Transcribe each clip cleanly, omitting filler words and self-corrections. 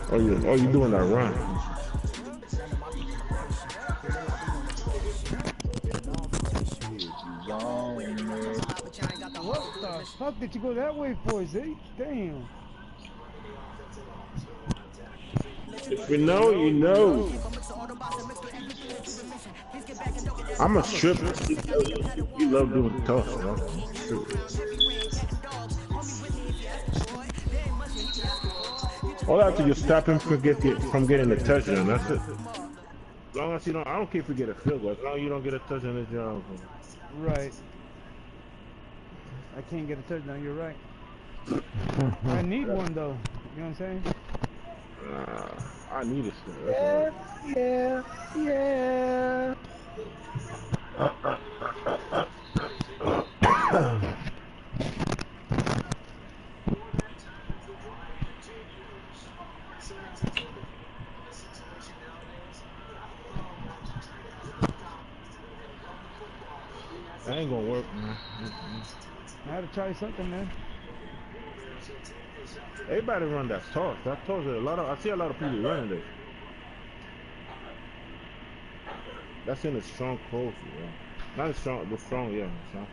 Oh, you doing that run? What the fuck did you go that way for, Z? Damn. If you know, you know. I'm a stripper. You love doing tough, bro. All I have to just stop him from getting a touchdown. That's it. As long as you don't, I don't care if you get a field goal. As long as you don't get a touchdown, it's your own. Right. I can't get a touchdown. You're right. I need one though. You know what I'm saying? I need a still. Yeah. That ain't gonna work, man. I had to try something, man. Everybody run that toss. That toss is I see a lot of people running this. That's in a strong close, yeah. Not a strong, but strong, yeah. Strong.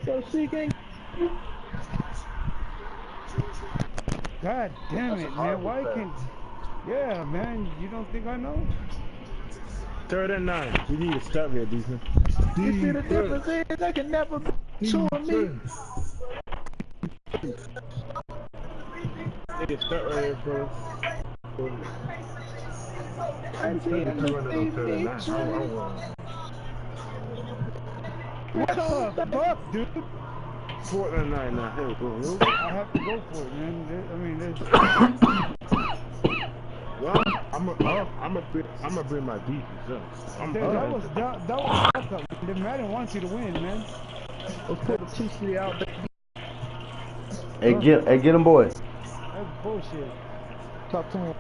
So she can. God damn it, man. Why can't... Yeah, man. You don't think I know? 3rd and 9. We need to stop here, defense. You see the difference is I can never be two of me. They can start right here first. I see the What the fuck, dude? 4th and 9 now. Here we go. I have to go for it, man. I mean, there's... Well, I'm gonna bring my defense up. That was fucked up. Madden wants you to win, man. Let's put the TC out. Hey, get him, boys. That's bullshit. Talk to him.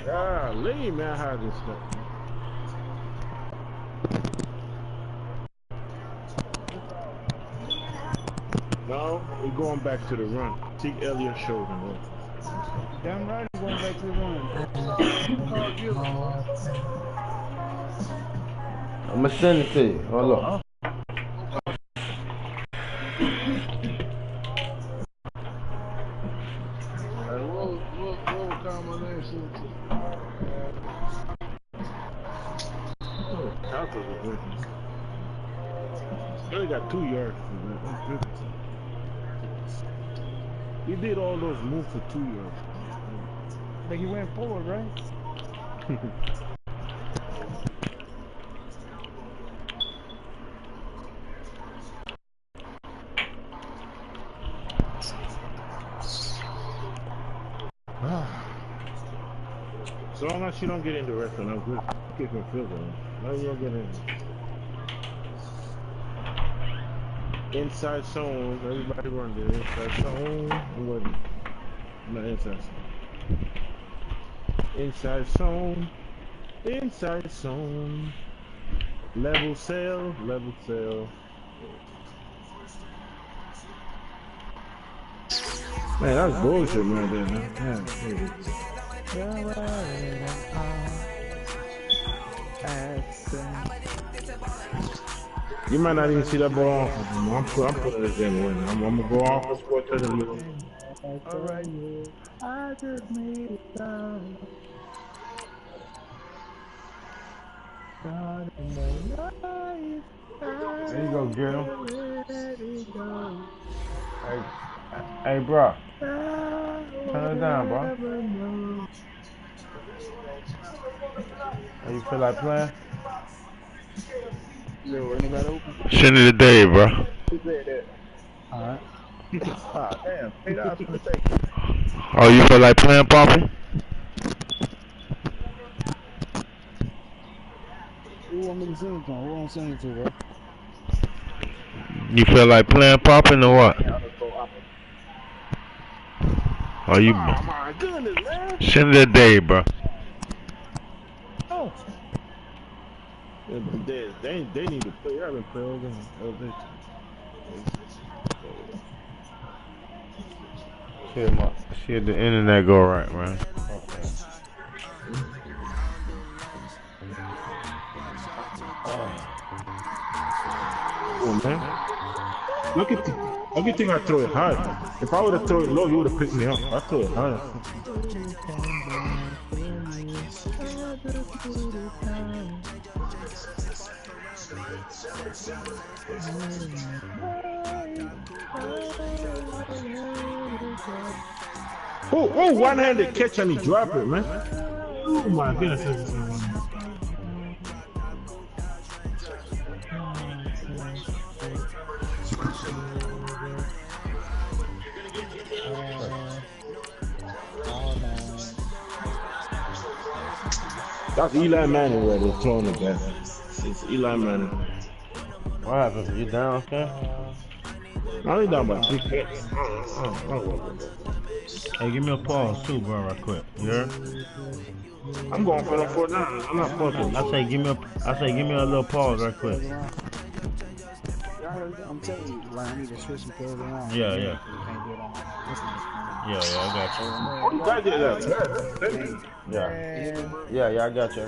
Golly, man, how this stuff. No, we're going back to the run. Take Elliott shows him. Damn right, I'm going back to the run. I'm gonna send it to you. Hold on. He only got 2 yards. He did all those moves for 2 yards. But he went forward, right? As long as you don't get in the restaurant, I'm good. Keep him field goal. Now you don't get in. Inside zone. Everybody run there. Inside zone. Not inside zone. Inside zone. Inside zone. Level sail. Level sail. Man, that's bullshit right there, man. You might not even see that ball off. I'm putting this in win. I'm gonna go off and score to the middle. Alright. I just made it down. There you go, girl. Hey, bro. Turn it down, bro. How you feel like playing? Send it today, bro. Alright. Damn. Oh, you feel like playing, Poppy? Who want me to sing it to? Who want to sing it to, bro? You feel like playing, Popping, or what? Oh, you. Oh my goodness, man. Send it today, bro. Oh. They need to play. I've been playing all day. Shit, the internet go right, man. Okay. Oh, man. Look at the thing I throw it high. If I would have thrown it low, you would have picked me up. I throw it high. Oh, one-handed catch and he drop it, man. Oh my goodness. That's Eli Manning where they're throwing it back. It's Eli Manning. What happened? You down, okay? I only down by 3 catches. Hey, give me a pause too, bro, right quick. You heard? I'm going for them 4 down. I'm not fucking. I say give me a little pause right quick. I'm telling you, like, I need to switch some things around. Yeah. You can't do it on Yeah, I got you. Oh, you got that. Yeah, I got you.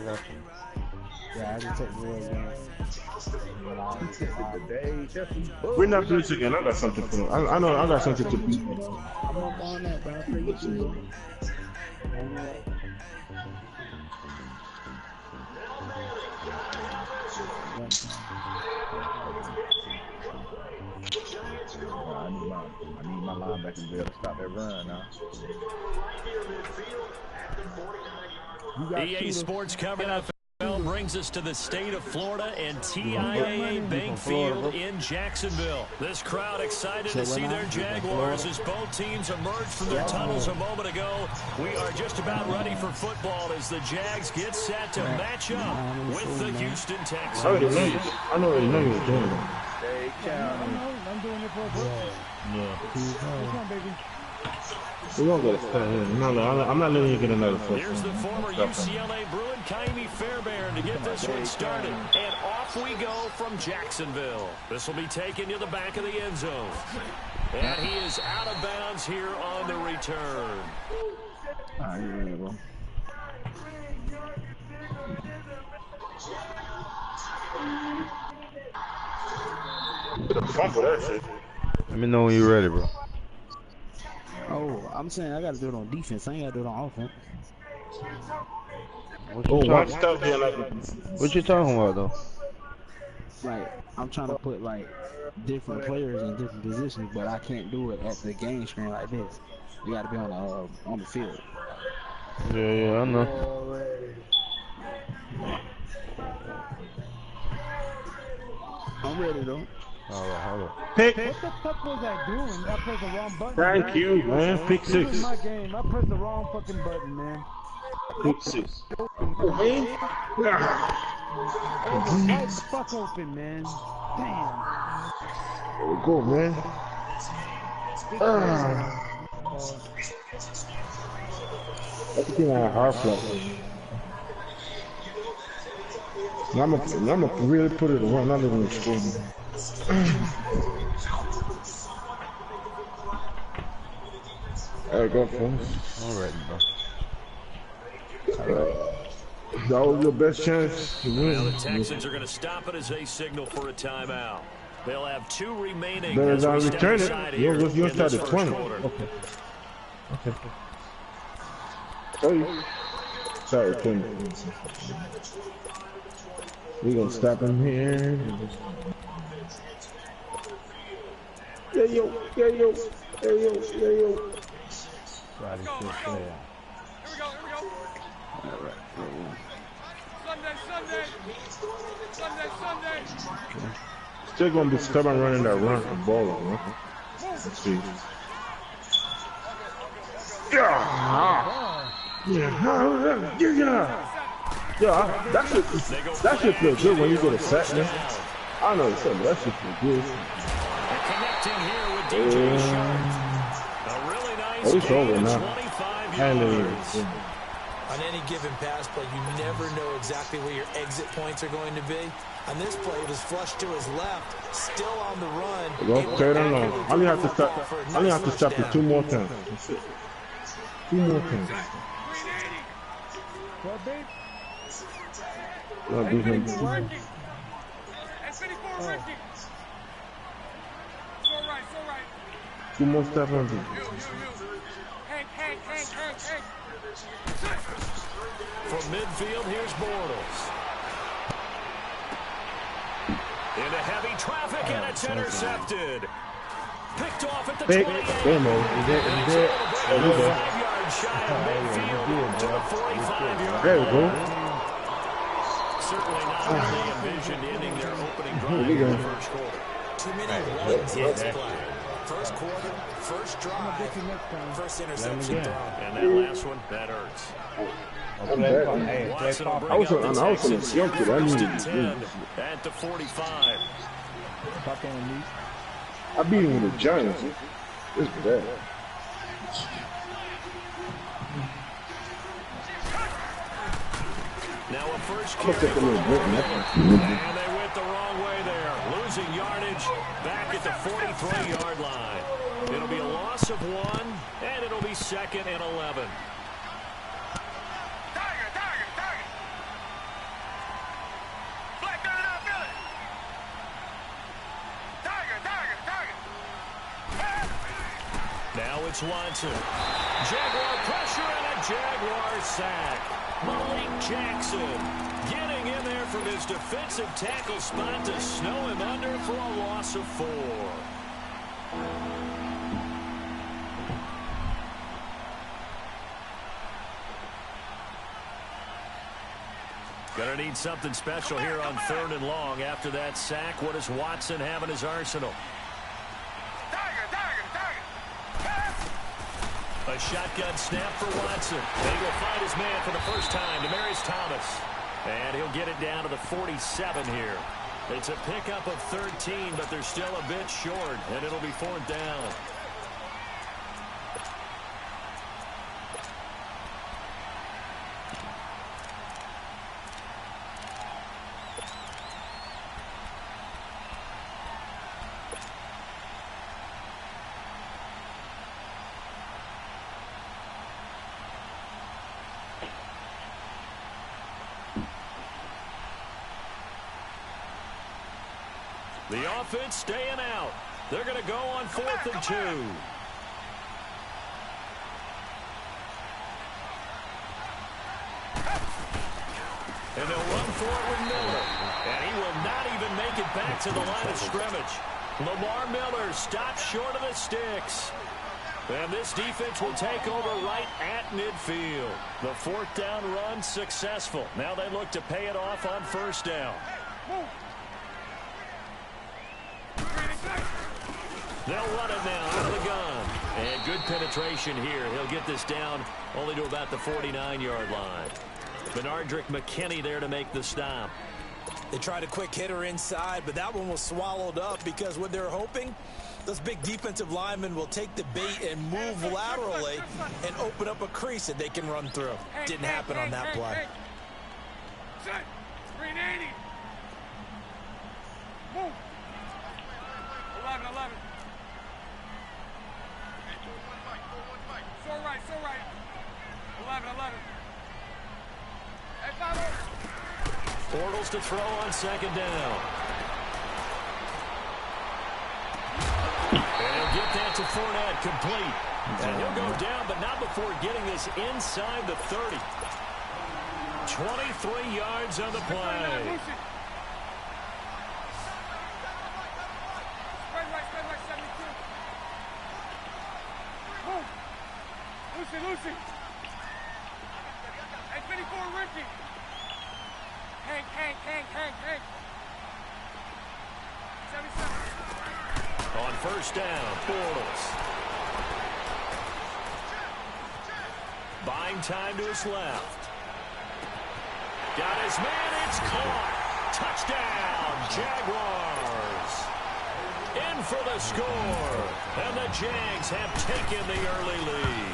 Yeah, I just take the word down. We're not doing this again. I got something for them. I know I got something to beat. I'm up on that, bro. I forget you. I need my linebacker to be able to stop that run now. EA Sports coming up. Brings us to the state of Florida and TIAA Bank Field in Jacksonville. This crowd excited to see their Jaguars as both teams emerged from their tunnels a moment ago. We are just about ready for football as the Jags get set to match up with the Houston Texans. I already know you were doing it. I'm doing it for a purpose. Come on, baby. We won't get a start here. I'm not letting you get another first. Here's the former UCLA Bruin, Kaimi Fairbairn, to get this one started. And off we go from Jacksonville. This will be taken to the back of the end zone. And he is out of bounds here on the return. Let me know when you're ready, bro. Oh, I'm saying I gotta do it on defense. I ain't gotta do it on offense. What you talking about, though? Like, I'm trying to put, like, different players in different positions, but I can't do it at the game screen like this. You gotta be on the field. Yeah, I know. I'm ready, though. Hold on. Pick. What the fuck was I doing? I pressed the wrong button. Thank you, man. Pick 6. This is my game. I pressed the wrong fucking button, man. Pick 6. Right fuck open, man. Damn. There we go, man. Everything on a hard flat. I'm gonna really put it around. Not even exploding. There we go, folks. Alright, bro. That was your best chance to win. Now the Texans are going to stop it as they signal for a timeout. They'll have 2 remaining. Better as than we step return aside it. here You'll in start this at first 20. quarter. Okay. Hey. Sorry, 20. We're going to stop him here. Yeah, yo. Friday, still play. Here we go. All right. Sunday. Still going to be stubborn running that run and ball. Huh? Let's see. Yeah, that should feel good when you get a sack, man. I know something. That should feel good. Connecting here with DJ Sharp. A really nice It's over game, now. 25 And yards. On any given pass play, you never know exactly where your exit points are going to be. On this play, it was flushed to his left, still on the run. Go straight along. I only have to stop. I only have to stop it 2 more times. That's it. 2 more times. I'll do him. Two more steps on him. From midfield, here's Bortles. Into heavy traffic, and it's intercepted. Picked off at the 28. Game over. He's dead. There we go. 5 yards shy of midfield to the 45-yard There we go. Certainly not how they envisioned ending their opening drive in the first quarter. Too many runs in this play. First quarter, first drive, first interception thrown. And that last one, that hurts. Watson will I was bring on up the the Texans jump to that. first and 10 at the 45. I beat him with the Giants. It's bad. Now a first Look carry at the for little Bortles. bit. And they went the wrong way there. Losing yardage back at the 43-yard line. It'll be a loss of 1, and it'll be 2nd and 11. Now it's Watson. Jaguar pressure and a Jaguar sack. Malik Jackson getting in there from his defensive tackle spot to snow him under for a loss of 4. Gonna need something special here on 3rd and long. After that sack, what does Watson have in his arsenal? A shotgun snap for Watson. And he will find his man for the first time, Demaryius Thomas. And he'll get it down to the 47 here. It's a pickup of 13, but they're still a bit short, and it'll be 4th down. The offense staying out. They're going to go on 4th and 2. And they'll run for it with Miller. And he will not even make it back to the line of scrimmage. Lamar Miller stops short of the sticks. And this defense will take over right at midfield. The 4th down run successful. Now they look to pay it off on 1st down. They'll run it now out of the gun. And good penetration here. He'll get this down only to about the 49-yard line. Benardrick McKinney there to make the stop. They tried a quick hitter inside, but that one was swallowed up because what they're hoping, those big defensive linemen will take the bait and move laterally and open up a crease that they can run through. Didn't happen on that play. Set. 380. Move. 11. So right. 11. Hey, follow. Bortles to throw on 2nd down. And he'll get that to Fournette, complete. And he'll go down, but not before getting this inside the 30. 23 yards on the play. Lucy. Hey, 54, Ricky. Hank. 77. On 1st down, Bortles. Buying time to his left. Got his man, it's caught. Touchdown, Jaguars. In for the score. And the Jags have taken the early lead.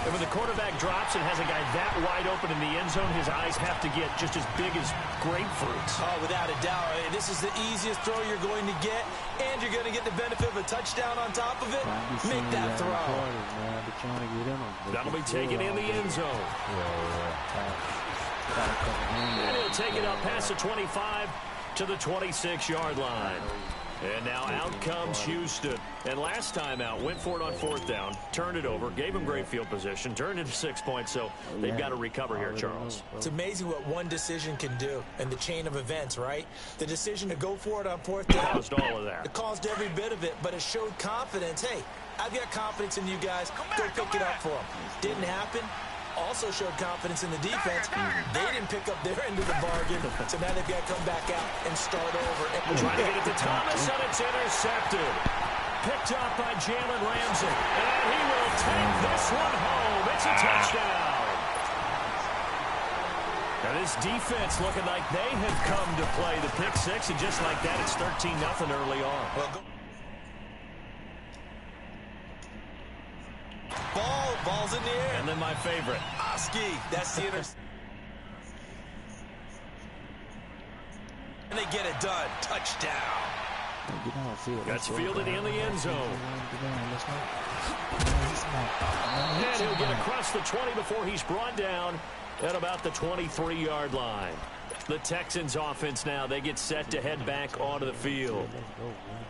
And when the quarterback drops and has a guy that wide open in the end zone, his eyes have to get just as big as grapefruits. Oh, without a doubt. This is the easiest throw you're going to get, and you're going to get the benefit of a touchdown on top of it. Make that throw. That'll be taken in the end zone. And he'll take it up past the 25 to the 26-yard line. And now out comes Houston. And last time out, went for it on 4th down, turned it over, gave him great field position, turned it to 6 points, so they've got to recover here, Charles. It's amazing what one decision can do in the chain of events, right? The decision to go for it on 4th down. Caused all of that. It caused every bit of it, but it showed confidence. Hey, I've got confidence in you guys. Go pick it up for them. Didn't happen. Also showed confidence in the defense. They didn't pick up their end of the bargain, so now they've got to come back out and start over. Trying to get it to Thomas, and it's intercepted. Picked up by Jalen Ramsey, and he will take this one home. It's a touchdown. Now this defense looking like they have come to play the pick six, and just like that, it's 13-0 early on. Ball's in the air. And then my favorite. Oski, that's the interception. And they get it done. Touchdown. That's fielded in the end zone. And he'll get across the 20 before he's brought down at about the 23-yard line. The Texans offense now, they get set to head back onto the field.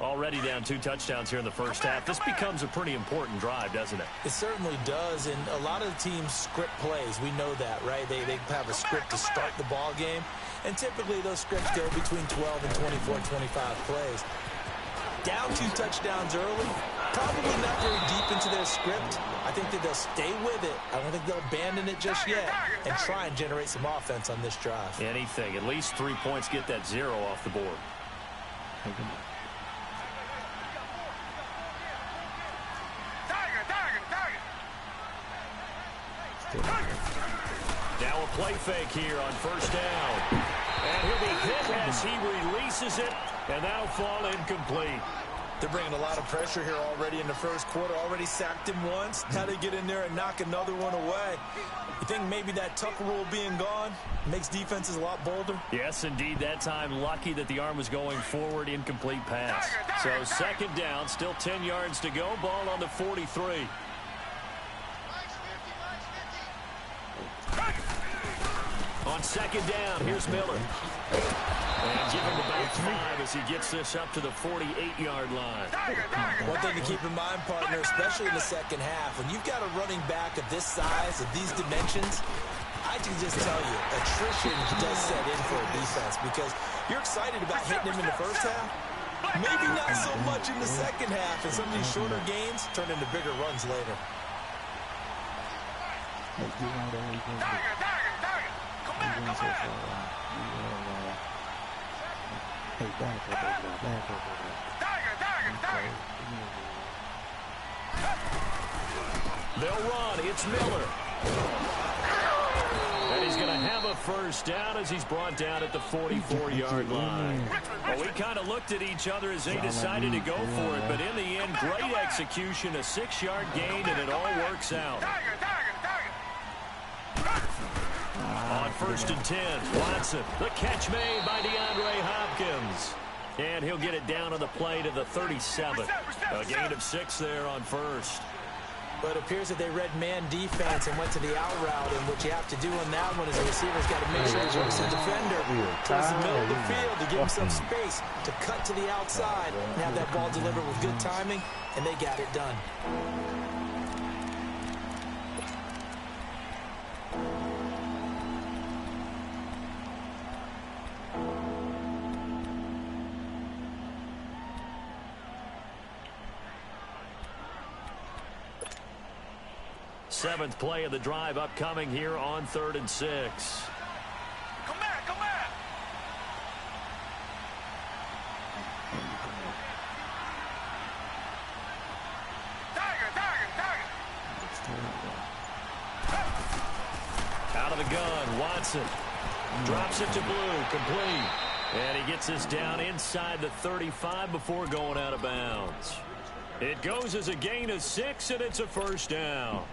Already down 2 touchdowns here in the first half. This becomes a pretty important drive, doesn't it? It certainly does, and a lot of the teams script plays. We know that, right? They have a script to start the ball game, and typically those scripts go between 12 and 24, 25 plays. Down 2 touchdowns early, probably not very deep into their script. I think that they'll stay with it. I don't think they'll abandon it just yet and try and generate some offense on this drive. Anything. At least 3 points, get that 0 off the board. Now a play fake here on 1st down. And he'll be hit as he releases it, and that'll fall incomplete. They're bringing a lot of pressure here already in the first quarter. Already sacked him once. Now they get in there and knock another one away. You think maybe that Tucker rule being gone makes defenses a lot bolder? Yes, indeed. That time, lucky that the arm was going forward. Incomplete pass. So 2nd down, still 10 yards to go. Ball on the 43. On 2nd down, here's Miller. And give him about 5 as he gets this up to the 48-yard line. One thing to keep in mind, partner, especially in the second half, when you've got a running back of this size, of these dimensions, I can just tell you, attrition does set in for a defense because you're excited about hitting him in the first half. Maybe not so much in the second half, and some of these shorter gains turn into bigger runs later. They'll run. It's Miller. And he's going to have a 1st down as he's brought down at the 44-yard line. Well, we kind of looked at each other as they decided to go for it, but in the end, great execution, a 6-yard gain, and it all works out. On 1st and 10, Watson. The catch made by DeAndre Hopkins. And he'll get it down on the play to the 37. A gain of 6 there on 1st. But it appears that they read man defense and went to the out route, and what you have to do on that one is the receiver's got to make sure he's versus the defender towards the middle of the field to give him some space to cut to the outside and have that ball delivered with good timing, and they got it done. Seventh play of the drive upcoming here on 3rd and 6. Come back, come back. Out of the gun, Watson drops it to Blue, complete. And he gets this down inside the 35 before going out of bounds. It goes as a gain of 6, and it's a 1st down.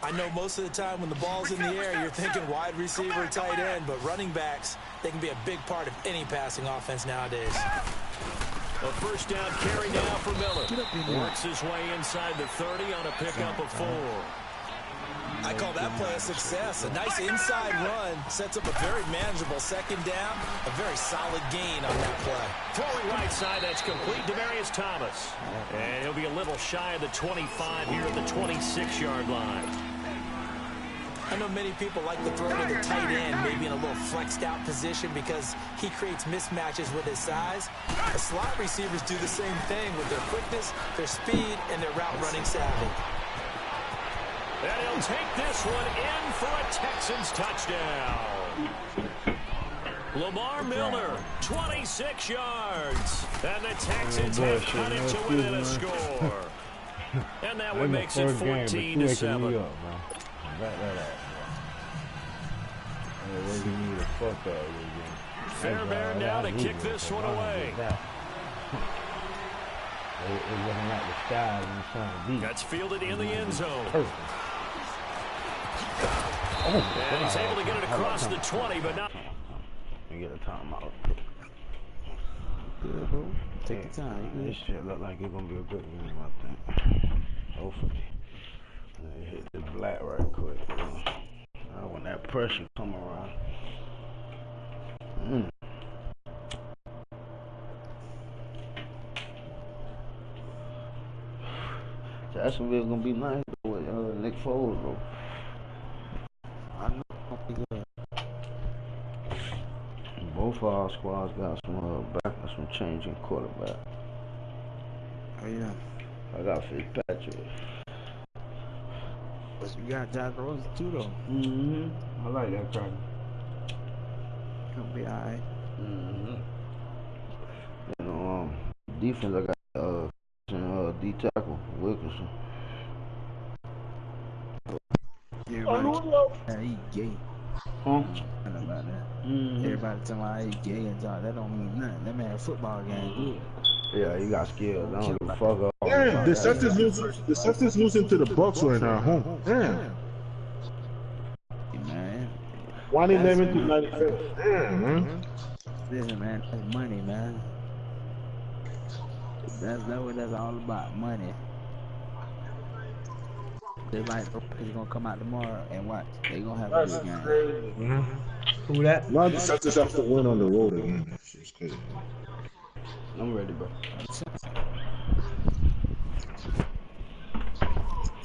I know most of the time when the ball's in the air, you're thinking wide receiver, tight end, but running backs, they can be a big part of any passing offense nowadays. A first down carry now for Miller. Works his way inside the 30 on a pickup of 4. I call that play a success. A nice inside run sets up a very manageable second down. A very solid gain on that play. Throwing right side, that's complete. Demaryius Thomas. And he'll be a little shy of the 25 here at the 26-yard line. I know many people like to throw to the tight end, maybe in a little flexed out position because he creates mismatches with his size. The slot receivers do the same thing with their quickness, their speed, and their route running savvy. And he'll take this one in for a Texans touchdown. Lamar Miller, 26 yards. And the Texans have cut it to within a score. And that one makes it 14-7. Fairbairn now to kick this one away. That's fielded in the end zone. And he's able to get it across the 20, but not. Get a timeout. Good, bro. Take the time. This shit look like it's gonna be a good game, I think. Hopefully. Hit this black right quick. When that pressure come around. Jacksonville gonna be nice with Nick Foles, bro. I know. Both of our squads got some changing quarterback. Oh yeah. I got Fitzpatrick. You got Josh Rosen too, though. I like that cracker. He'll be alright. You know, defense I got D tackle Wilkinson. Everybody, he gay. Huh? I don't know about that. Everybody talking about he gay and talk. That don't mean nothing. That man football game good. Yeah, he got skills. I don't give a fuck. Damn, the Celtics losing to the Bucks right now, home. Damn. Man. 111 to 97. Damn, man. Listen, man, that's money, man. That's what that's all about, money. They're like, he's gonna come out tomorrow and watch. They gonna have a good game. Who that? Now the Celtics have to win on the road again. That shit's crazy. I'm ready, bro.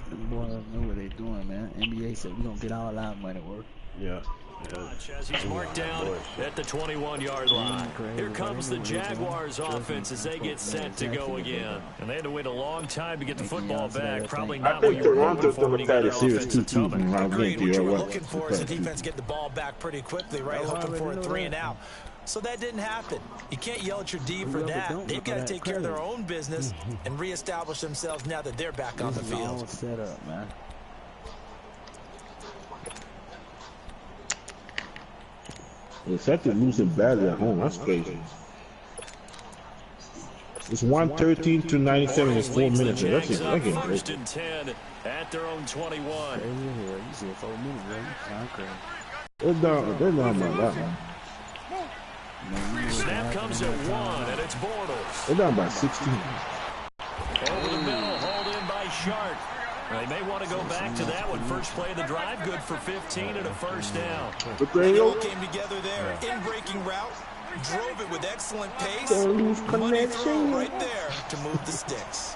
Them boys know what they doing, man. NBA said we gonna get all our money worth. Yeah. As he's marked down at the 21-yard line. Here comes the Jaguars offense as they get set to go again. And they had to wait a long time to get the football back. Probably not what you were hoping for when you got that offensive tunnel. Agreed. What you were looking for is the defense get the ball back pretty quickly, right? Hoping for a 3 and out. So that didn't happen. You can't yell at your D for that. They've got to take care of their own business and reestablish themselves now that they're back on the field. Set up, man. The Celtics losing badly at home. That's crazy. It's 113 to 97 in 4 minutes. That's it. That's First and 10 at their own 21. You said 4 minutes, bro. Sound crazy. They're down by that, man. Snap comes at 1, and it's Bortles. They're down by 16. Over the middle, hauled in by Sharp. They may want to go back to that one. First play of the drive, good for 15 and a first down. They all came together there. In-breaking route, drove it with excellent pace. Money throw right there to move the sticks.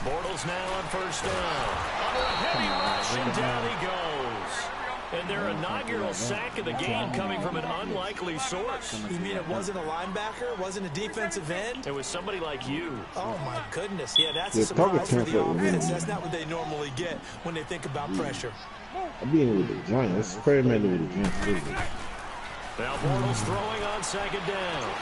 Bortles now on first down. Under a heavy rush, and down he goes. And their inaugural sack of the game coming from an unlikely source. You mean it wasn't a linebacker? It wasn't a defensive end? It was somebody like you. Oh, my goodness. Yeah, that's a surprise for the offense. That's not what they normally get when they think about pressure. I'm being with the Giants. Experimenting with the Giants. Now Bortles throwing on second down.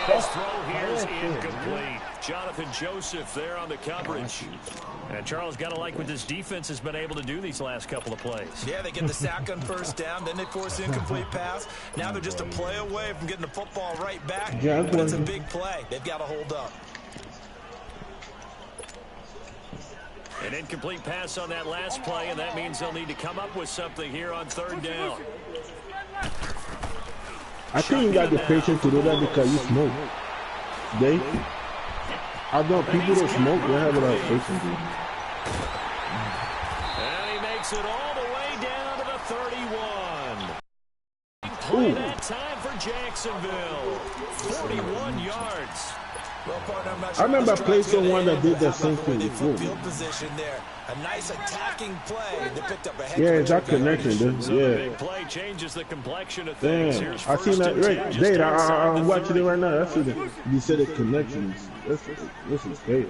His throw here is incomplete. Jonathan Joseph there on the coverage. And Charles, got to like what this defense has been able to do these last couple of plays. Yeah, they get the sack on first down, then they force the incomplete pass. Now they're just a play away from getting the football right back. But it's a big play. They've got to hold up. An incomplete pass on that last play, and that means they'll need to come up with something here on 3rd down. I think you got the patience to do that because you smoke. I know people that smoke, they have a lot of patience. And he makes it all the way down to the 31. Play that time for Jacksonville. 41 yards. Well, partner, I remember I played someone that did that same thing before. Field position there. A nice attacking play that picked up a heck yeah, of a it's that connection, dude. So yeah. the big play changes the complexion of things. Damn, I seen that right. Dave, I'm watching it right now. That's what you said the connections. This is great.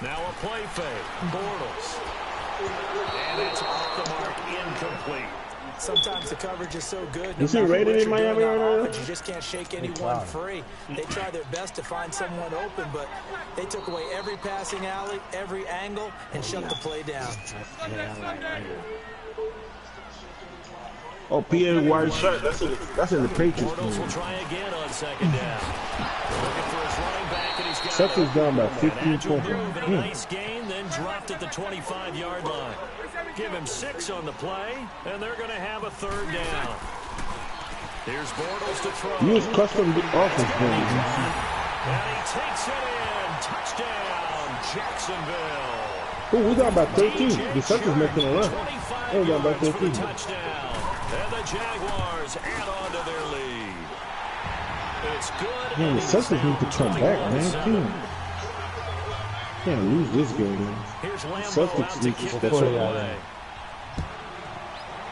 Now a play fake. Bortles. And it's off the mark, incomplete. Sometimes the coverage is so good. Is he rated in Miami right now? You just can't shake anyone free. They try their best to find someone open, but they took away every passing alley, every angle, and shut the play down. Oh, PA wide shot. That's in the Patriots. Bortles will try again on 2nd down. Looking for his running back, and he's got Celtics down by 15 points. A nice gain, then dropped at the 25-yard line. Give him 6 on the play, and they're going to have a 3rd down. Here's Bortles to throw. Use custom offense. And he takes it in. Touchdown, Jacksonville. Oh, we got about 13. The Celtics making a run. We got about 13. Touchdown. And the Jaguars add on to their lead. It's good. Man, the Celtics need to come back, man. Can't lose this game, man. Celtics need to step up.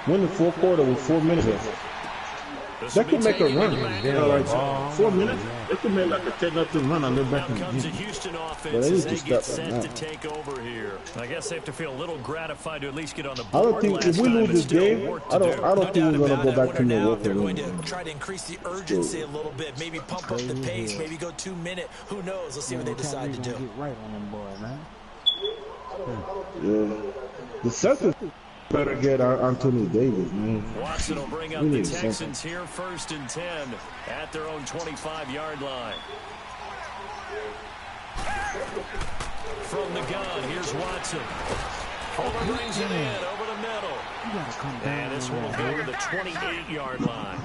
Win the 4th quarter with 4 minutes left. They could make a run. Like 4 minutes. They could make like a 10-0 run on their back in the game. But they need to step up now. I guess they have to feel a little gratified to at least get on the board. I don't think if we lose this game, I don't think we're gonna go back to Milwaukee. They're going to try to increase the urgency a little bit, maybe pump up the pace, maybe go 2-minute. Who knows? Let's see what they decide to do. Get right on them boy, man. Yeah, the Celtics better get Anthony Davis, man. Watson will bring up the Texans here 1st and 10 at their own 25-yard line. From the gun, here's Watson. Fuller brings it in over the middle. And this one will go to the 28-yard line.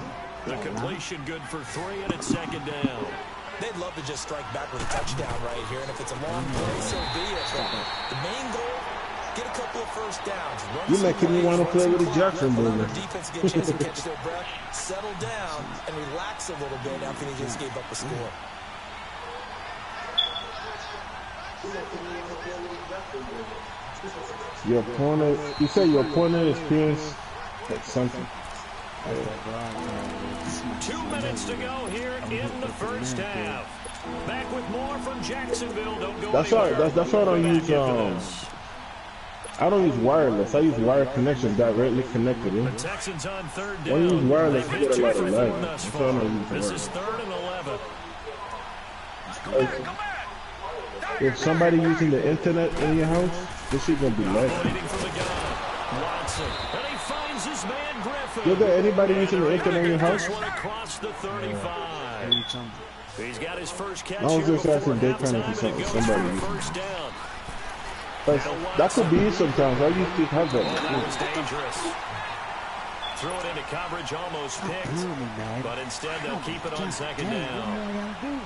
The completion good for 3, and it's 2nd down. They'd love to just strike back with a touchdown right here, and if it's a long play, so be it. But the main goal, get a couple of 1st downs. You're making me want to play with the Jackson, brother. Defense get a chance to catch their breath, settle down, and relax a little bit after they just gave up a score. Your opponent, you say your opponent experienced something. 2 minutes to go here in the 1st half. Back with more from Jacksonville. Don't go That's why. anywhere. That's why I don't use I don't use wireless. I use wire connection directly connected. The Texans on 3rd down. When you use wireless, you get a lot of lag. This That's why I don't use is wireless. 3rd and 11. If somebody using the internet in your house, this shit gonna be lag. Waiting for the gun. Watson. And he finds his man Griffin. You got anybody using the internet in your house? This one across the 35. He's got his first catch. I was just asking Dadecountyhunter for somebody using. 1st down. That could be it sometimes. I used to have that. That was dangerous. Throw it into coverage, almost picked. But instead, they'll keep it on 2nd down.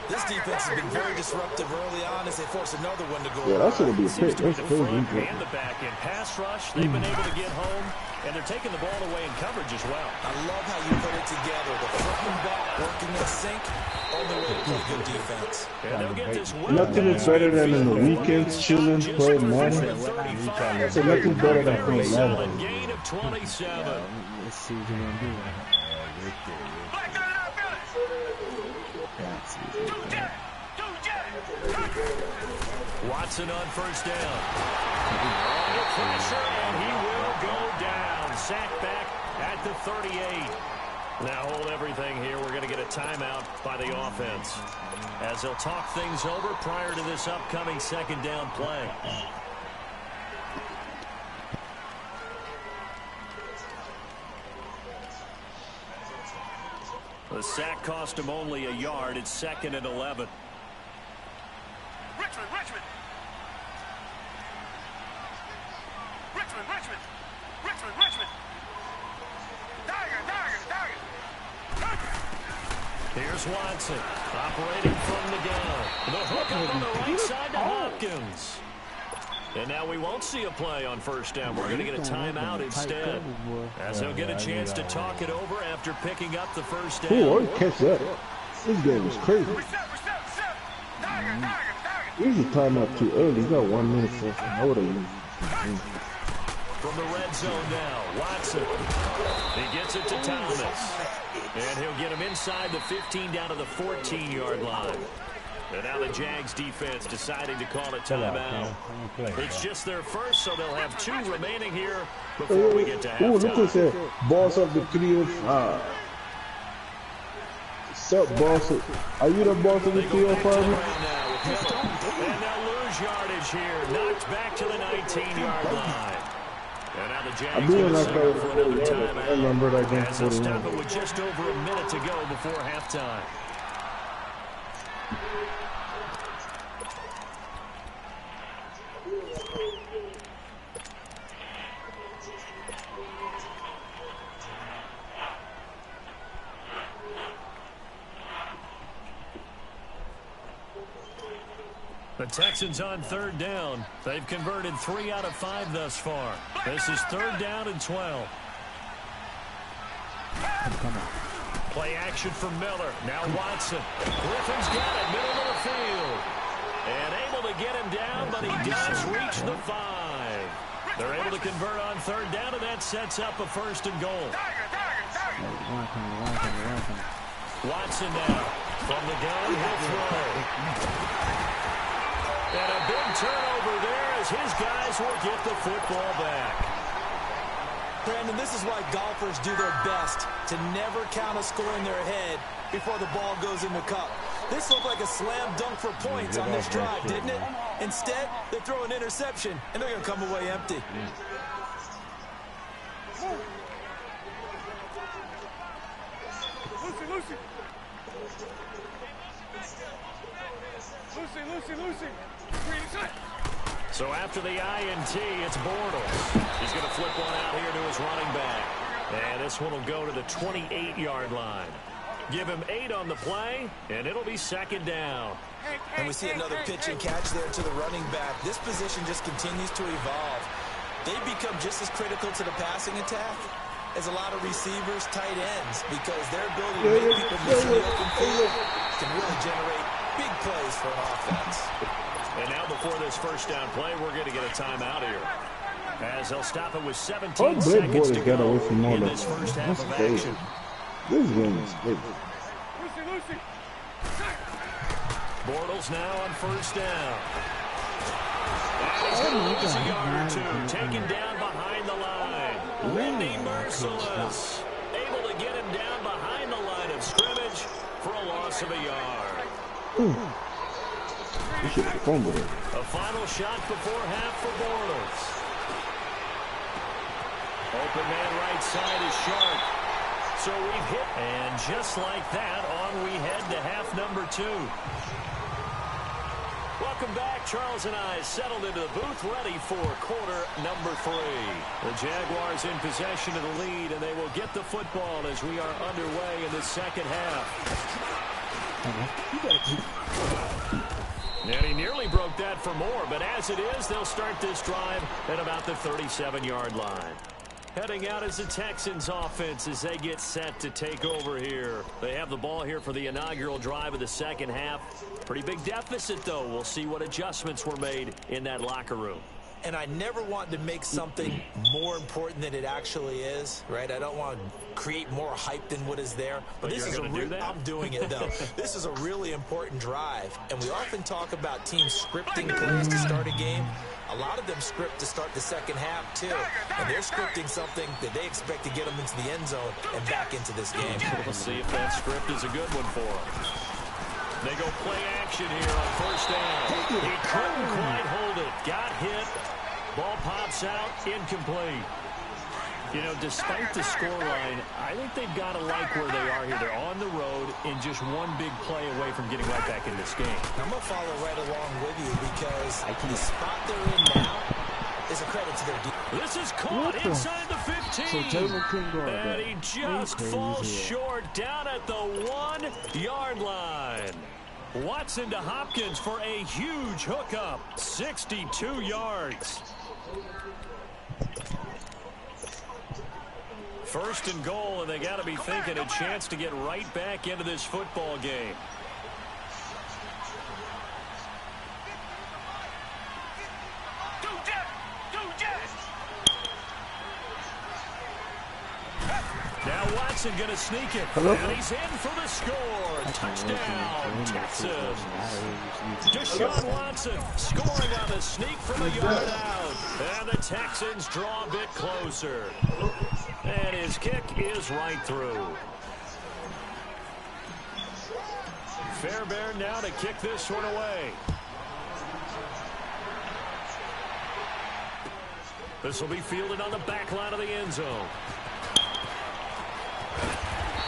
This defense has been very disruptive early on as they force another one to go. Yeah, that's gonna be a pick. That's The front crazy. and the back end. Pass rush, they've been able to get home, and they're taking the ball away in coverage as well. I love how you put it together. The front and back working in sync. Only way to play good defense. And they'll get this well. Nothing is better than in the weekends chilling, playing Madden. So nothing's better than playing Solid Madden. gain of 27. Let's see what you're gonna do. Watson on 1st down. Under pressure, and he will go down. Sacked back at the 38. Now hold everything here. We're going to get a timeout by the offense as they'll talk things over prior to this upcoming 2nd down play. The sack cost him only a yard. It's 2nd and 11. Richmond. Richmond. Dagger. Here's Watson, operating from the gun. The hook up on the right side to Hopkins. And now we won't see a play on first down. We're going to get a timeout instead, as he'll get a chance to talk it over after picking up the first down. Ooh, I didn't catch that. This game is crazy. He's a timeout too early. He's got 1 minute left. How would I use? From the red zone now, Watson. He gets it to Thomas. And he'll get him inside the 15 down to the 14-yard line. And now the Jags defense deciding to call a timeout. It's just their first, so they'll have 2 remaining here before we get to halftime. Ooh, look at that. Boss up the 305. Sup, boss? Are you the boss of the 305? And they'll lose yardage here. Knocked back to the 19-yard line. And now the Jags doing like for another I remember that game. As they'll stop it with just over a minute to go before halftime. The Texans on third down. They've converted 3 out of 5 thus far. This is third down and 12. Play action for Miller. Now Watson. Griffin's got it, middle of the field. And able to get him down, but he does reach the 5. They're able to convert on third down, and that sets up a first and goal. Watson now. From the gun, he'll throw. And a big turnover there as his guys will get the football back. Brandon, this is why golfers do their best to never count a score in their head before the ball goes in the cup. This looked like a slam dunk for points on this drive, didn't it? Instead, they throw an interception, and they're going to come away empty. Lucy. So after the INT, it's Bortles. He's going to flip one out here to his running back. And this one will go to the 28-yard line. Give him 8 on the play, and it'll be second down. And we see another pitch and catch there to the running back. This position just continues to evolve. They become just as critical to the passing attack as a lot of receivers, tight ends, because their ability to make people miss in the open field can really generate big plays for an offense. And now before this first down play, we're going to get a timeout here, as they'll stop it with 17 seconds to go in this first half of action. This game is crazy. Lucy. Bortles now on first down. And he's going to lose a yard or 2, taken down behind the line. Randy Merciless able to get him down behind the line of scrimmage for a loss of a yard. You should have fumbled it. A final shot before half for Bortles. Open man right side is Sharp. So we've hit, and just like that, on we head to half number 2. Welcome back. Charles and I settled into the booth, ready for quarter number 3. The Jaguars in possession of the lead, and they will get the football as we are underway in the second half. And he nearly broke that for more, but as it is, they'll start this drive at about the 37-yard line. Heading out as the Texans offense as they get set to take over here. They have the ball here for the inaugural drive of the second half. Pretty big deficit, though. We'll see what adjustments were made in that locker room. And I never want to make something more important than it actually is, right? I don't want to create more hype than what is there. But this is I'm doing it, though. This is a really important drive. And we often talk about teams scripting plays to start a game. A lot of them script to start the second half, too. And they're scripting something that they expect to get them into the end zone and back into this game. We'll see if that script is a good one for them. They go play action here on first down. He couldn't quite hold it. Got hit. Ball pops out. Incomplete. You know, despite the scoreline, I think they've got to like where they are here. They're on the road and just one big play away from getting right back in this game. I'm going to follow right along with you because the spot they're in now is is a credit to their defense. This is caught inside the 15. So Jalen couldn't go and he just falls short down at the 1-yard line. Watson to Hopkins for a huge hookup. 62 yards. First and goal, and they got to be thinking a chance to get right back into this football game. Now Watson going to sneak it. And he's in for the score. Touchdown, Texas. Deshaun Watson scoring on the sneak from a yard out. And the Texans draw a bit closer. And his kick is right through. Fairbairn now to kick this one away. This will be fielded on the back line of the end zone.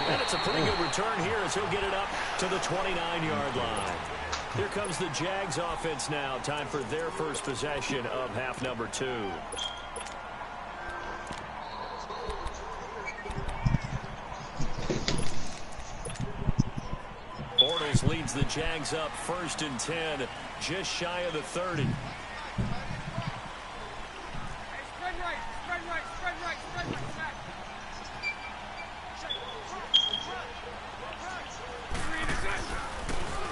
And it's a pretty good return here as he'll get it up to the 29-yard line. Here comes the Jags offense now. Time for their first possession of half number 2. Bortles leads the Jags up 1st and 10, just shy of the 30.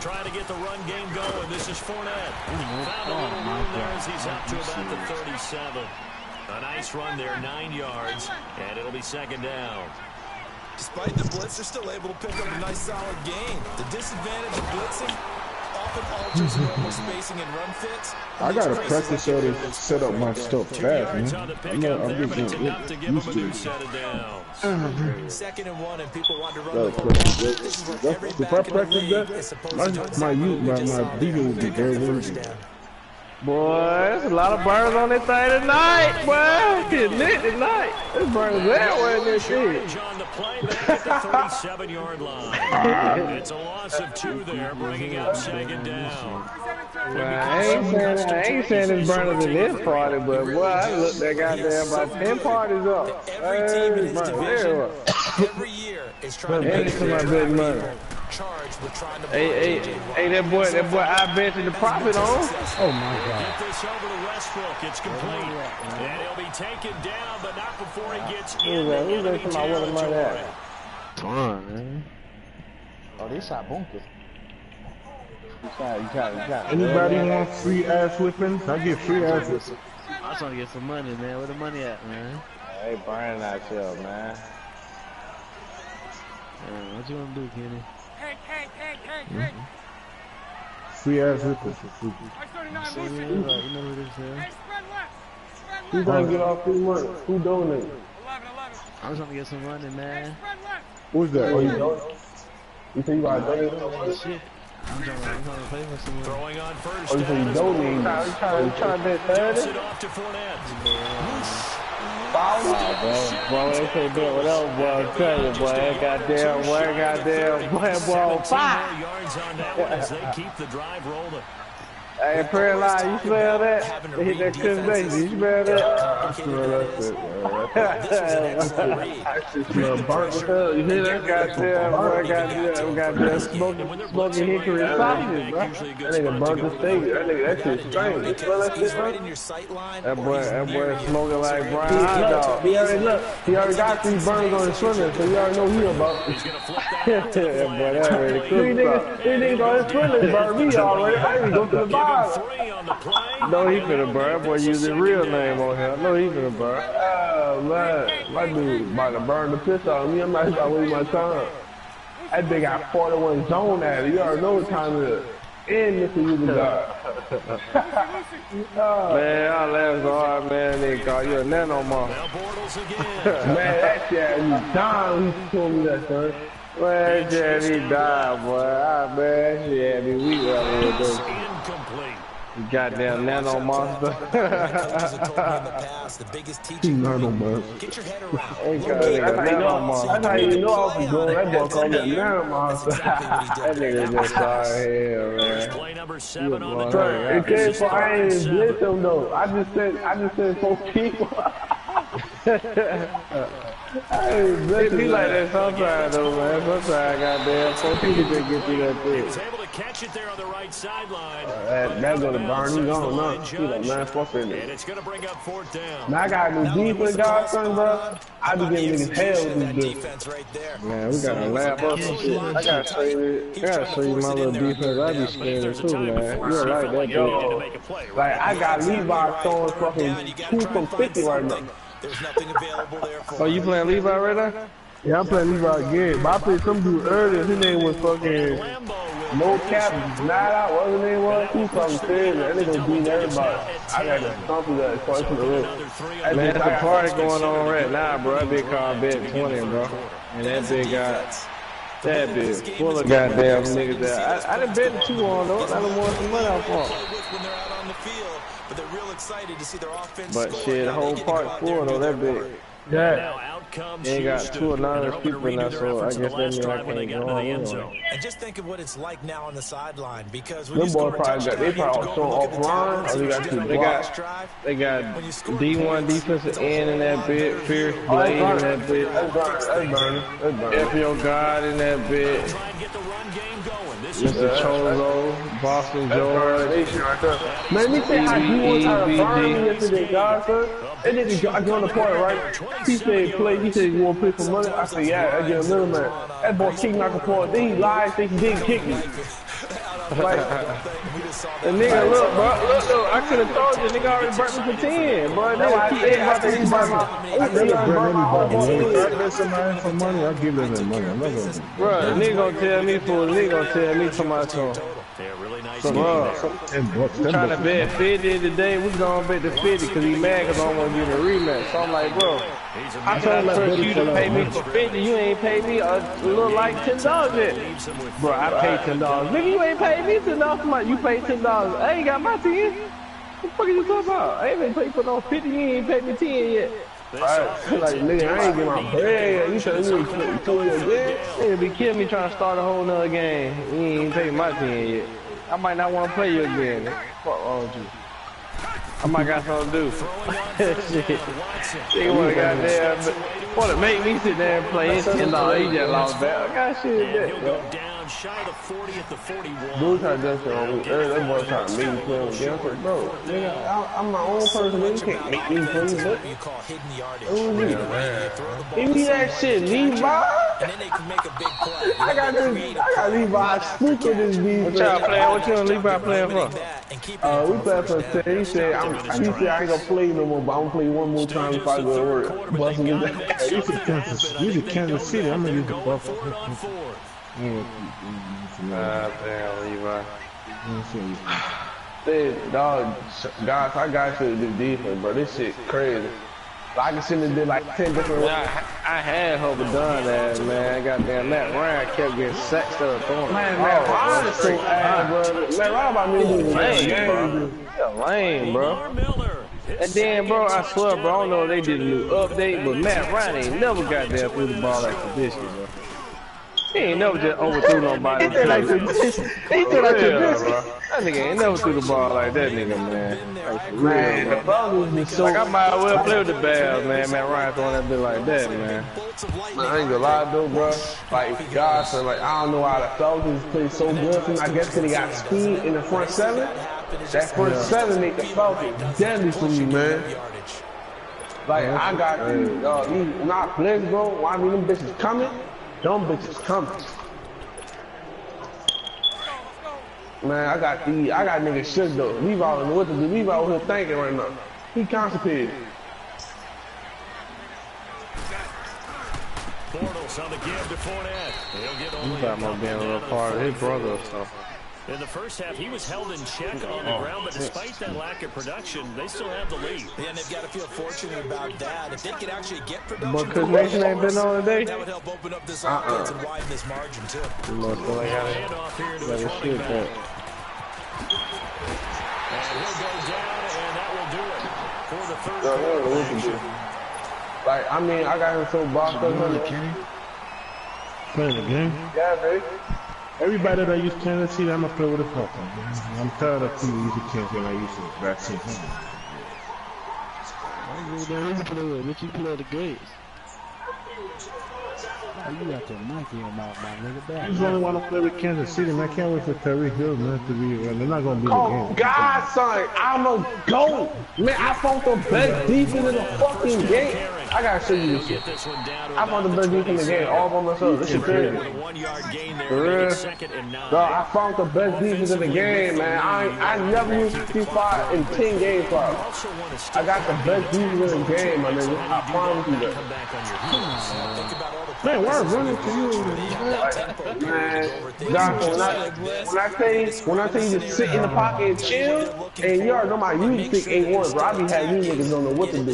Trying to get the run game going. This is Fournette. Found a little room there as he's up to about the 37. A nice run there, 9 yards, and it'll be 2nd down. Despite the blitz, they're still able to pick up a nice solid gain. The disadvantage of blitzing often alters normal spacing and run fits. I gotta practice how to set up my stuff fast, man. I'm just used to it. 2nd and 1, and people want to run the ball. This is where every back in the league is supposed to do something. My defense would be very, very good. Boy, there's a lot of birds on this thing tonight, boy. It's getting lit tonight. There's birds everywhere in this shit. On the play back at the 37-yard line. It's a loss of 2 there, bringing up 2nd down. Well, I ain't saying it's burners in this party, but boy, I looked that goddamn about 10 parties up. Every team in this division, every year, is trying to make sure charged with trying to hey, that boy, I bet you the profit on. Oh my God! Get this over to Westbrook. It's complete, and he'll be taken down, but not before he gets in the enemy territory. Come on, man. Oh, they shot bunker. You got. Anybody want free ass whippings? I get free ass whippings. I was trying to get some money, man. Where the money at, man? Hey, burning that shit, man. What you want to do, Kenny? Hey. Free ass whippings. You know who this is? Who's gonna get off free work? Who donated? 11. I was trying to get some money, man. Who's that? Oh, you donated? You think you got donated? Shit. I'm trying to pay for some money. Throwing on first Oh, you think you donated? You trying to bet 30? It off to Fournette. Bro, they say bet whatever, boy. I'm telling you, boy. That goddamn, boy, boy, 17 5. more yards on that one as they keep the drive rolling. Hey, prayer line, you smell that? They hit that Chris Basie. You smell that? I smell that shit, I smell burnt as hell. You hear that goddamn, boy, goddamn smoking hickory sausages, bro. That nigga burnt the steak. That shit strange. You smell that shit, bro? That boy smoking like brown hot dog. He already got 3 burners on his swimmer, so you already know he about. He's going to flip that. That boy, that already cooked. These niggas on his swimmer burn me already. I didn't go to the bottom. 3 on the play. No, he finna burn. Boy, use his real name on him. No, he finna burn. Oh, man. My dude about to burn the piss out of me. I'm not about to waste my time. That bitch got 41 zone at it. You already know what time it is. And this is you the guy. Man, I laughed so hard, man. They call you a nano mom. Now Bortles again. Man, that shit, he died. He told me that, son. Man, that he died, boy. Man, that shit had me weak right here, though. Incomplete. Goddamn nano monster. Nano monster. That's how you know I was doing that boy called me a nano monster. That nigga just sorry here, man. Play number 7 on the It drive. came for I ain't blitz him though. I just said 4 people. It be like that sometimes though, man. Sometimes goddamn 4 people can get through that thing. He's able to catch it there on the right sideline. That go to burn. He's on now. He's like 9-4 And it's going to bring up 4th down. Now I got new defense, godson, bro. I be getting niggas hell with this defense right there. Man, we gotta laugh up some shit. I gotta show you my little defense. I be scared too, man. You like that, yo. Like I got Levi throwing fucking 2 from 50 right now. There's nothing available there for Oh, you playing Levi right now? Yeah, I'm playing Levi again. But I played some dude earlier. His name was fucking No Cap, not out. What his name was? He fucking serious. That nigga beat everybody. I got to stomp his ass twice in the wrist. Man, there's a party going on right now, bro. That big car bet 20, bro. And that big guy. That bitch full of goddamn niggas there. I done bet 2 on though. I done won some money off on. But they're real excited to see their offense. But shit, the whole part full though, that big. yeah. They ain't got 2 anonymous people in that, so I guess that means I can't go on anyway. And just think of what it's like now on the sideline, because them boys probably got, they probably showing offline, or they got D1 defensive end in that bit, Fierce Blade in that bit, FBO God in that bit, Mr. Chozo, Boston George, man, they say how D1 tried to burn me yesterday, godson. And then I get on the party, right? He said play. He said you want to play for money. I said yeah. I get a little man. That boy kicked me out the party. Then he lied, think he didn't kick me. Like the nigga, look, bro, look. I could have told you, nigga already burnt me for 10, bro. That's why I said after he burnt my. I never burn anybody. If I get somebody for money, I give them that money. I'm not gonna. Bro, the nigga gonna tell me for the nigga gonna tell me somebody so. So, bro, trying to bet 50 today. We gonna bet the 50 because he mad because I don't want to give him a rematch. So I'm like, bro, I told you to pay me for 50. You ain't paid me a little like $10 yet. Bro, I paid $10. Nigga, you ain't paid me $10 for my. You paid $10. I ain't got my 10. What the fuck are you talking about? I ain't been paid for no 50. You ain't paid me 10 yet. Right. Like, nigga, I ain't get my bread. You tell me you told me again? Nigga be killing me trying to start a whole nother game. You ain't paid my 10 yet. I might not want to play you again. Fuck wrong with you? I might got something to do. Shit. They want to goddamn, want to make me sit there and play. It's $10. He just lost back. I got shit in that, bro. Shy of 40 at the 41. Dude tried to dust on me. That boy tried to make me play him again. I'm like, bro, nigga, I'm my own person. You can't make me play you, but give me that shit, Levi. And then they can make a big play. I got Levi stupid this defense. What y'all playing? What you and Levi playing for? We playing for 10. He said I ain't gonna play no more, but I'm gonna play one more time if I go to work. Use Kansas City. I'm gonna use the Buffalo. Nah, damn, Levi. Dog, guys, I got you to do defense, bro. This shit crazy. I can sit and did like 10 different rounds. I had hope of done that, man. Goddamn, Matt Ryan kept getting sexed up throwing. Man, Matt Ryan is so ass, bro. Matt Ryan about me doing lame, bro. And then, bro, I swear, bro, I don't know if they did a new update, but Matt Ryan ain't never got there through the ball like tradition, bro. He ain't never just overthrew nobody. He did like tradition. He did like tradition. That nigga ain't never threw the ball like that nigga, man. Like, man, the ball was so. Like, I might as well play with the Bears, man. Matt Ryan throwing that bit like that, man. I ain't gonna lie though, bro. Like, gosh, like, I don't know how the Falcons play so good. I guess because they got speed in the front 7. That front 7 make the Falcons deadly for me, man. Like, I got these not blitz, bro. Why I mean them bitches coming? Them bitches coming. Man, I got niggas shook though. Levi don't know what to do. Levi out here thinking right now. He constipated. Bortles on the give to Fournette. He'll get only a little part of his brother or something. In the first half, he was held in check on the ground, but despite that lack of production, they still have the lead. Yeah, and they've got to feel fortunate about that. If they could actually get production, but because Mason ain't been on today, that would help open up this offense and widen this margin too. Handoff here to shoot that. third No, quarter what to do. action. Like, I mean, I got him so boxed up. Playing the game? Yeah, baby. Everybody that used Kansas City, I'm gonna play with a fuck. I'm tired of people using Kansas when I used to vaccine. What you play the greats? Oh, you got your monkey in your mouth, my nigga. Back. I just only want to play with Kansas City, man. I can't wait for Tyreek Hill, man, to be. They're not gonna be Oh, the game. God, son, I'm a GOAT. Man, I found the best defense in the fucking game. I gotta show you this shit. I found the best defense in the game all by myself. This shit crazy. For real. No, I found the best defense in the game, man. I never used 55 in 10 games, probably. I got the best defense in the game, my nigga. I promise you that. Man, why running to you? Man, Johnson, when I tell you to sit in the pocket and chill, and you already know my music pick ain't one, bro. I be having you niggas don't know what to do.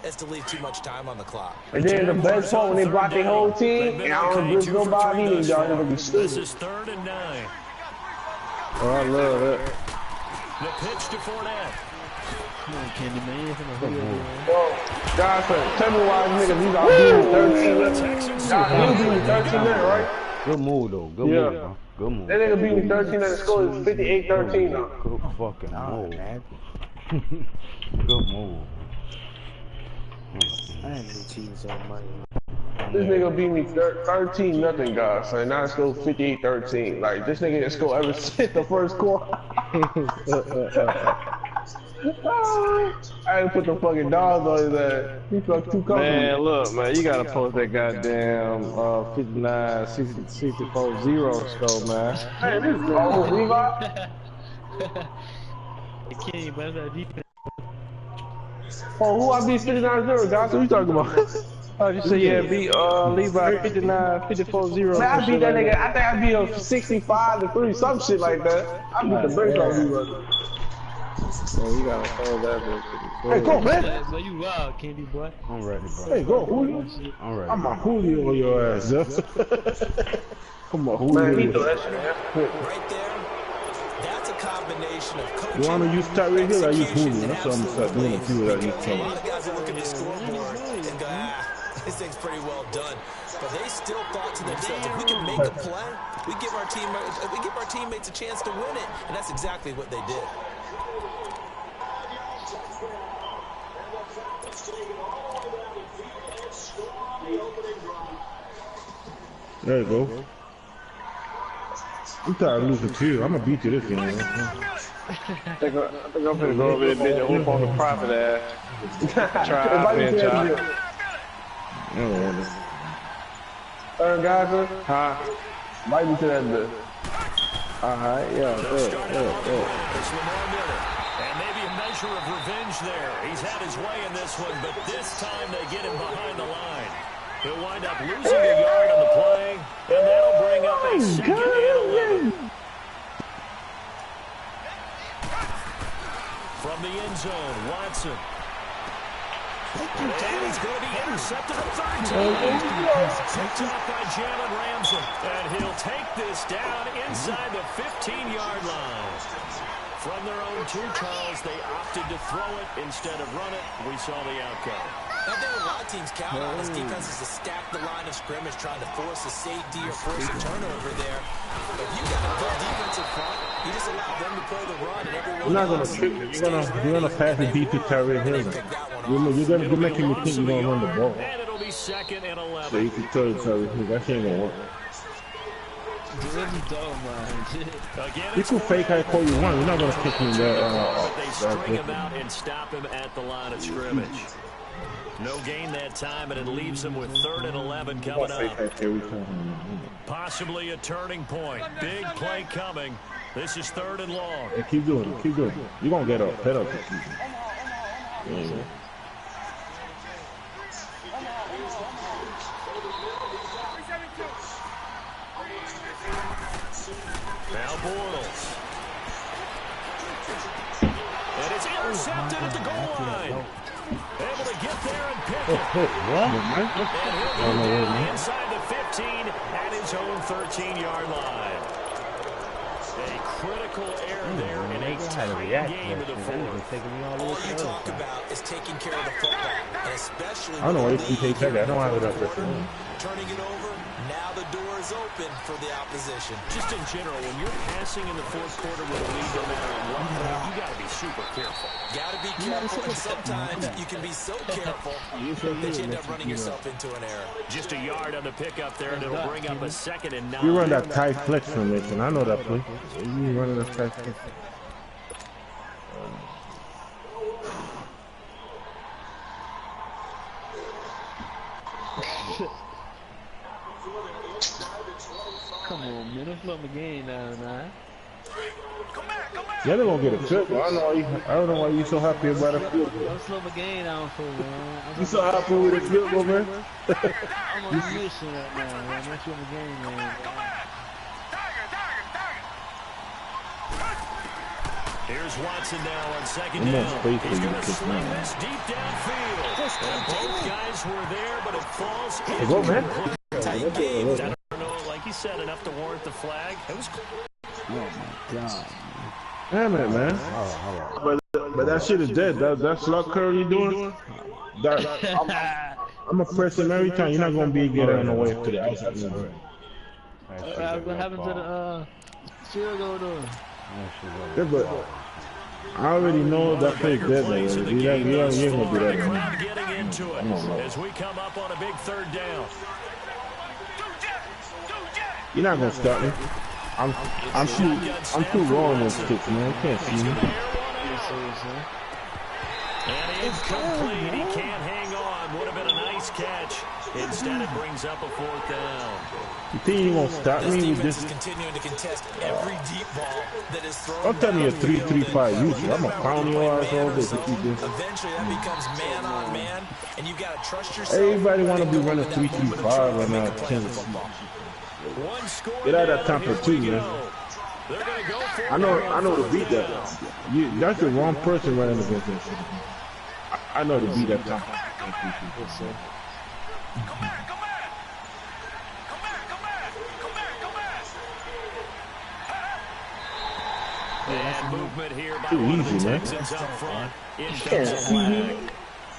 As to leave too much time on the clock. And then the best part when they block their whole team, and I don't blitz nobody, and y'all niggas be stupid. This is 3rd and 9. Oh, I love that. The pitch to Fournette. Come on, Candy Man. Yo, Johnson, tell me why niggas these are beating 13 minutes. Johnson, you beat me 13 minutes, right? Good move though. Good move, bro. Good move. That nigga beat me 13 minutes. The score is 58-13 now. Good fucking move. Good move. I ain't been cheating so much. This nigga beat me 13-0, guys. So now it's still 58-13. Like, this nigga didn't score ever since the first quarter. I didn't put the fucking dogs on his ass. He fucked too comfortable. Man, look, man, you gotta post that goddamn 59, 64, 0 score, man. Hey, this is Levi. Can't, but that defense. Oh, who I beat 59-0, guys? What you talking about? Oh, you say yeah, beat Levi 59, 54, 0. Man, I beat that nigga. I think I beat him 65-3, some shit like that. I beat the brakes off Levi. Oh, you gotta hold that bitch. Hey, go, man. So you wild, Candy boy. I'm ready, bro. Hey, go, Julio. I'm ready. I'm a Julio on your ass, yo. Come on, Julio. Man, he threw that shit, man. Right there, that's a combination of coaching. You want to use Tyreek Hill? I use Julio. That's what I'm gonna start doing. A few that I use A Tyreek. lot of guys will look at the scoreboard and go, this thing's pretty well done. But they still thought to themselves, if we can make a play, we give our teammates a chance to win it. And that's exactly what they did. There you go. I'm tired of losing to you. I'm gonna beat you this game. Man. I think I'm gonna go over there and bitch whoop on the profit ass. Try out there, John. I don't want it. Guys, Huh? invite me to that bitch. Alright, yeah, good. It's Lamar Miller. And maybe a measure of revenge there. He's had his way in this one, but this time they get him behind the line. He'll wind up losing a yard on the play, and that'll bring up a 2nd and 11. From the end zone, Watson. And he's going to be intercepted a 3rd time. Picked off by Jalen Ramsey. And he'll take this down inside the 15-yard line. From their own 2, Charles, they opted to throw it instead of run it. We saw the outcome. I think a lot of teams count on this defense is to stack the line of scrimmage, trying to force a safety or force a turnover there. But if you got a good defensive front, you just allow them to play the run, and everyone You're not gonna trick. You're gonna pass and beat to Tyreek Hill. You're making me think you're gonna run the ball. And it'll be 2nd and 11. So you can tell Tyreek Hill that shit ain't gonna work. You can fake how I call you one. You're not gonna kick me that. They string him out and stop him at the line of scrimmage. No gain that time, and it leaves him with 3rd and 11 coming up. Possibly a turning point. Big play coming. This is 3rd and long. Hey, keep doing it. Keep doing it. You're gonna get up. Head up. Now Bortles. And it's intercepted at the goal line. Able to get there and pick it. What? And he'll go down inside the 15 at his own 13-yard line. A critical error there in a tight game of the fourth. All you talk about is taking care of the football, and especially I don't know if you take that. I don't have it up there. turning it over. Now the door is open for the opposition. Just in general, when you're passing in the fourth quarter with a lead, no matter what, you got to be super careful. Got to be careful, and sometimes you can be so careful that you end up running yourself into an error. Just a yard on the pickup there, and it'll bring up a 2nd and 9. You run that tight flex formation. I know that play. You running that tight flex. Come on, man. Don't slow my game down, man. Yeah, they're gonna get a trip. I don't know why you so happy about the field goal. Don't slow my game down for man. You so happy with the field goal, man? I'm on a mission right now, man. Don't slow my game, man. Here's Watson now on 2nd down. He's going to sling this deep downfield. And both guys were there, but it falls into tight game. I don't know, like you said, enough to warrant the flag. It was cool. Oh, my God. Damn it, man. But that shit is dead. That slot curl you doing, I'm going to press him every time. You're not going to be able to get on the way to the outside. What happened to the field goal doing? Yeah, but I already know that play's dead. You ain't going to do that. Crowd getting into it as we come up on a big 3rd down. You're not going to stop me. I'm too raw in those kicks, man. You can't see me. And incomplete. He can't hang on. Would have been a nice catch. Instead, it brings up a 4th down. You think you won't stop me with this? Continuing to contest every deep ball that is thrown. Don't tell me a 3-3-5 user. I'm going to pound your ass all this if you do. Eventually, that becomes man on man, and you got to trust yourself. Everybody want to be running 3-3-5 right now. Get out of that temper too, man. I know to beat that. That's the wrong person running against that shit. I know to beat that temper. And movement here by too easy, man.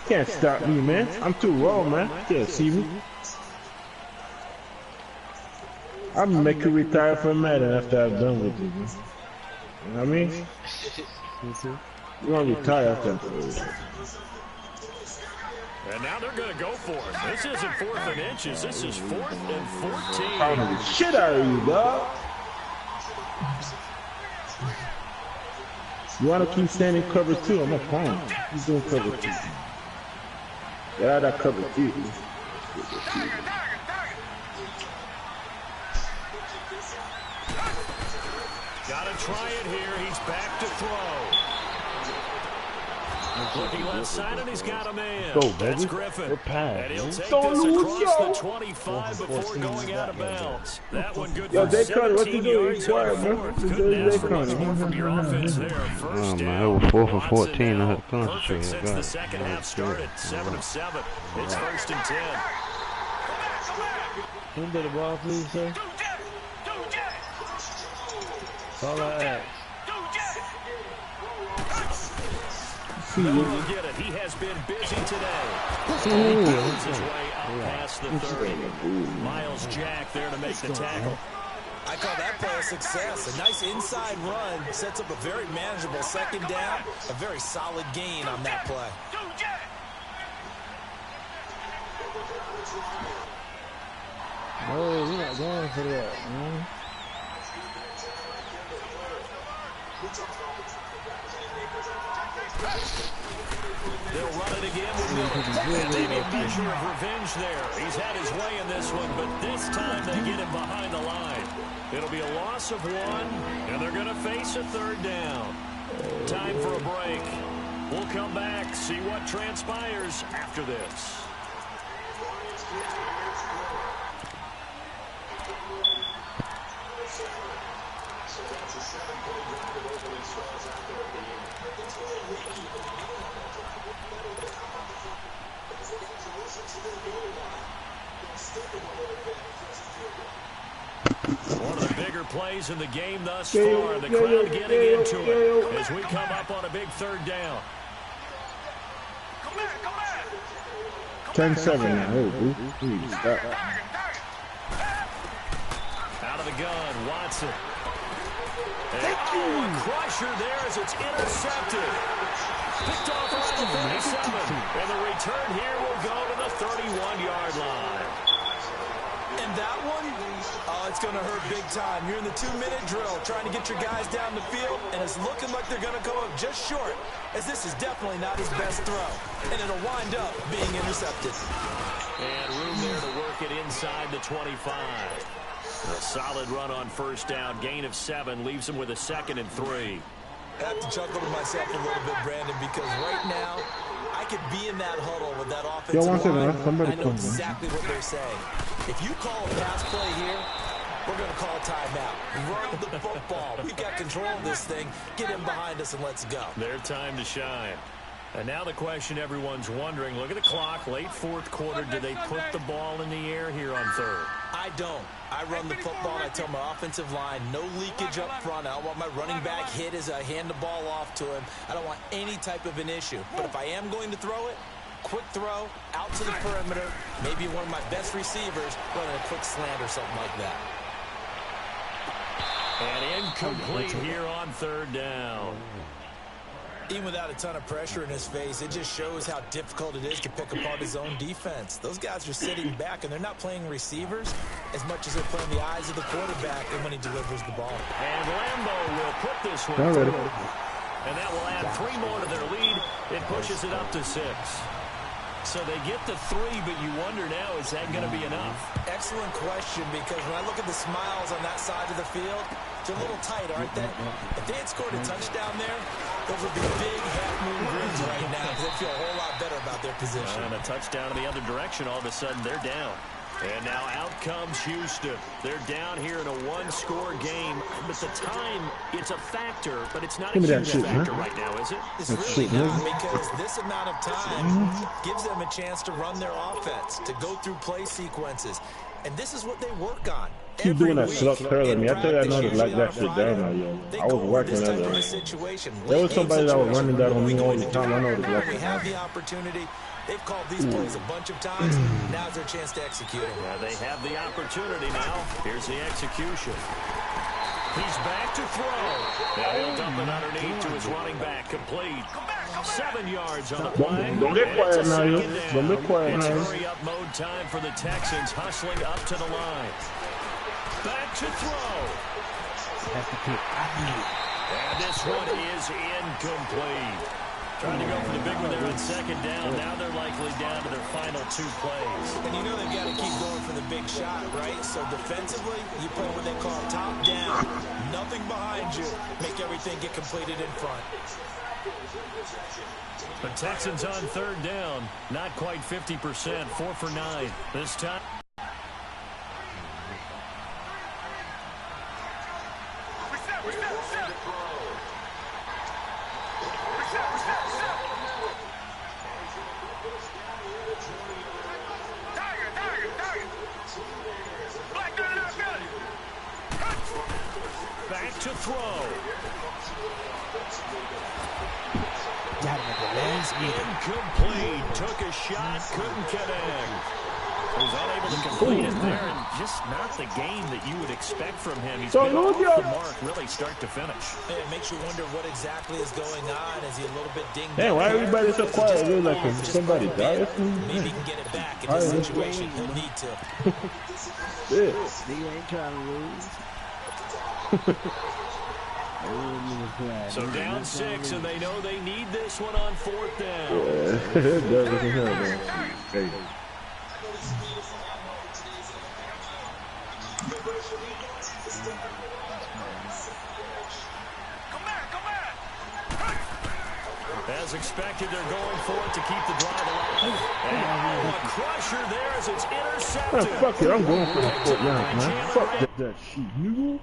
Can't stop me, man. I'm too raw, man. Can't see me. I'm gonna make you retire from Madden after I'm done with you, man. You know what I mean? You're gonna retire after that. And now they're gonna go for it. This isn't 4th and inches. This is 4th and 14. Pounding the shit out of you, dog. You wanna keep standing cover 2? I'm gonna pound. He's doing cover 2. Get out of that cover 2. Gotta try it here. He's back to throw. Looking left side, and he's got a man. Go, That's baby. Griffin. And he'll take this across the 25 before going out of bounds. That one good for 17 yards on the fourth. Couldn't ask for much more from your offense there. First down. It was 4th and 14. I had to concentrate. Perfect since the second half started. 7 of 7. It's 1st and 10. Can you get the ball, please, sir? That's all I ask. Will get it. He has been busy today. He goes his way up past the 30. Miles Jack there to make the tackle. I call that play a success. A nice inside run sets up a very manageable 2nd down. A very solid gain on that play. No, we're not going for that, man. They'll run it again with Miller. Maybe a measure of revenge there. He's had his way in this one, but this time they get him behind the line. It'll be a loss of 1, and they're going to face a 3rd down. Time for a break. We'll come back, see what transpires after this. plays in the game thus far. The crowd getting into it as we come up on a big third down. 10-7 now. Out of the gun, Watson. And, a crusher there as it's intercepted. Picked off around the 37. And the return here will go to the 31-yard line. And that one, it's going to hurt big time. You're in the 2-minute drill trying to get your guys down the field, and it's looking like they're going to come up just short, as this is definitely not his best throw. And it'll wind up being intercepted. And room there to work it inside the 25. A solid run on first down. Gain of 7 leaves him with a 2nd and 3. I have to chuckle to myself a little bit, Brandon, because right now I could be in that huddle with that offensive line. I know exactly what they're saying. If you call a pass play here, we're going to call timeout. Run the football. We've got control of this thing. Get him behind us and let's go. Their time to shine. And now the question everyone's wondering, look at the clock, late 4th quarter. Do they put the ball in the air here on 3rd? I don't. I run the football, and I tell my offensive line, no leakage up front. I don't want my running back hit as I hand the ball off to him. I don't want any type of an issue. But if I am going to throw it, quick throw, out to the perimeter, maybe one of my best receivers running a quick slant or something like that. And incomplete here on 3rd down. Even without a ton of pressure in his face, it just shows how difficult it is to pick apart his own defense. Those guys are sitting back, and they're not playing receivers as much as they're playing the eyes of the quarterback and when he delivers the ball. And Lambo will put this one through. And that will add 3 more to their lead. It pushes it up to 6. So they get the 3, but you wonder now, is that going to be enough? Excellent question, because when I look at the smiles on that side of the field, they're a little tight, aren't they? If they had scored a touchdown there, those would be big half-moon grins right now, because they feel a whole lot better about their position. And a touchdown in the other direction, all of a sudden they're down. And now out comes Houston. They're down here in a 1-score game. But the time, it's a factor, but it's not a huge factor right now, is it? It's really not, because this amount of time gives them a chance to run their offense, to go through play sequences. And this is what they work on. Keep doing that slump curling me. I tell you, I know to like that shit down now, yo. I was working on that. There was somebody that was running that on me all the time. I know to like we have the opportunity. They've called these plays a bunch of times. Now's their chance to execute them. Yeah, they have the opportunity now. Here's the execution. He's back to throw. Now he'll dump it underneath to his running back. Complete. 7 yards on the play. Don't get quiet now, yo. Don't get quiet now. It's hurry-up mode time for the Texans, hustling up to the line. Back to throw. And this one is incomplete. Trying to go for the big one there on 2nd down. Now they're likely down to their final 2 plays. And you know they've got to keep going for the big shot, right? So defensively, you play what they call top down. Nothing behind you. Make everything get completed in front. The Texans on 3rd down. Not quite 50%. 4 for 9 this time. Back to throw. Incomplete. Took a shot, couldn't connect. Was unable to complete it there, and just not the game that you would expect from him. He's been off the mark, really start to finish. Yeah, it makes you wonder what exactly is going on. Is he a little bit dinged up? Hey, why everybody so quiet? They're like, somebody died? Maybe he can get it back in this situation. He'll need to. He ain't trying to lose. So down 6, and they know they need this one on 4th down. As expected, they're going for it to keep the drive alive. And a crusher there as it's intercepted. Fuck it, I'm going for the 4th down, man. Fuck that shit, nigga.